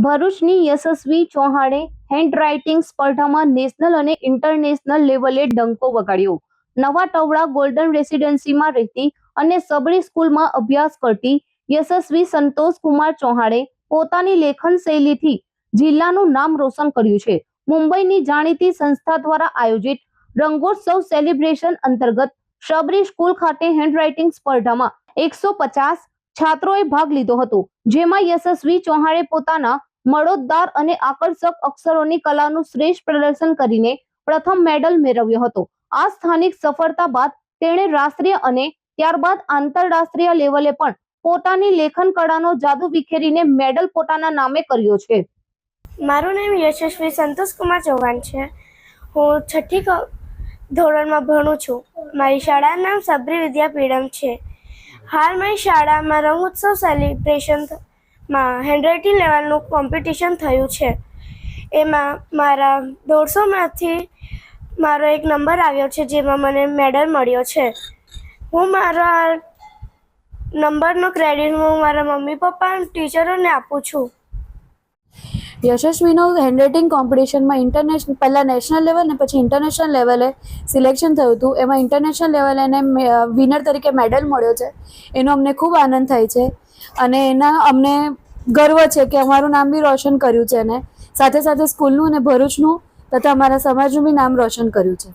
ભરૂચની યશસ્વી ચૌહાણે હેન્ડરાઇટિંગ સ્પર્ધામાં નેશનલ અને ઇન્ટરનેશનલ લેવલે ડંકો વગાડ્યો। નવા ટવડા ગોલ્ડન રેસિડેન્સીમાં રહેતી અને સબરી સ્કૂલમાં અભ્યાસ કરતી યશસ્વી સંતોષ કુમાર ચૌહાણે પોતાની લેખન શૈલીથી જિલ્લાનું નામ રોશન કર્યું છે। મુંબઈની જાણીતી સંસ્થા દ્વારા આયોજિત રંગોત્સવ સેલિબ્રેશન અંતર્ગત સબરી સ્કૂલ ખાતે હેન્ડરાઇટિંગ સ્પર્ધામાં 150 છાત્રોએ ભાગ લીધો હતો, જેમાં યશસ્વી ચૌહાણે પોતાના મળોતદાર અને આકર્ષક અક્ષરોની કલાનું શ્રેષ્ઠ પ્રદર્શન કરીને પ્રથમ મેડલ મેળવ્યો હતો। આ સ્થાનિક સફળતા બાદ તેણે રાષ્ટ્રીય અને ત્યારબાદ આંતરરાષ્ટ્રીય લેવલે પણ પોતાની લેખન કળાનો જાદુ વિખેરીને મેડલ પોતાના નામે કર્યો છે। મારું નામ યશસ્વી સંતોષ કુમાર ચૌહાણ છે। હું 6ઠ્ઠી ધોરણમાં ભણું છું। મારી શાળાનું નામ સબરી વિદ્યાપીઠમ છે। હાલ મારી શાળામાં રંગોત્સવ સેલિબ્રેશનમાં હેન્ડરાઇટિંગ લેવલનું કોમ્પિટિશન થયું છે। એમાં મારા 150માંથી મારો એક નંબર આવ્યો છે, જેમાં મને મેડલ મળ્યો છે। હું મારા નંબરનો ક્રેડિટ હું મારા મમ્મી પપ્પા અને ટીચરોને આપું છું। યશસ્વીનો હેન્ડરાઇટિંગ કોમ્પિટિશનમાં પહેલાં નેશનલ લેવલ ને પછી ઇન્ટરનેશનલ લેવલે સિલેક્શન થયું હતું। એમાં ઇન્ટરનેશનલ લેવલે એને વિનર તરીકે મેડલ મળ્યો છે। એનો અમને ખૂબ આનંદ થાય છે અને એના અમને ગર્વ છે કે અમારું નામ બી રોશન કર્યું છે અને સાથે સાથે સ્કૂલનું અને ભરૂચનું તથા અમારા સમાજનું બી નામ રોશન કર્યું છે।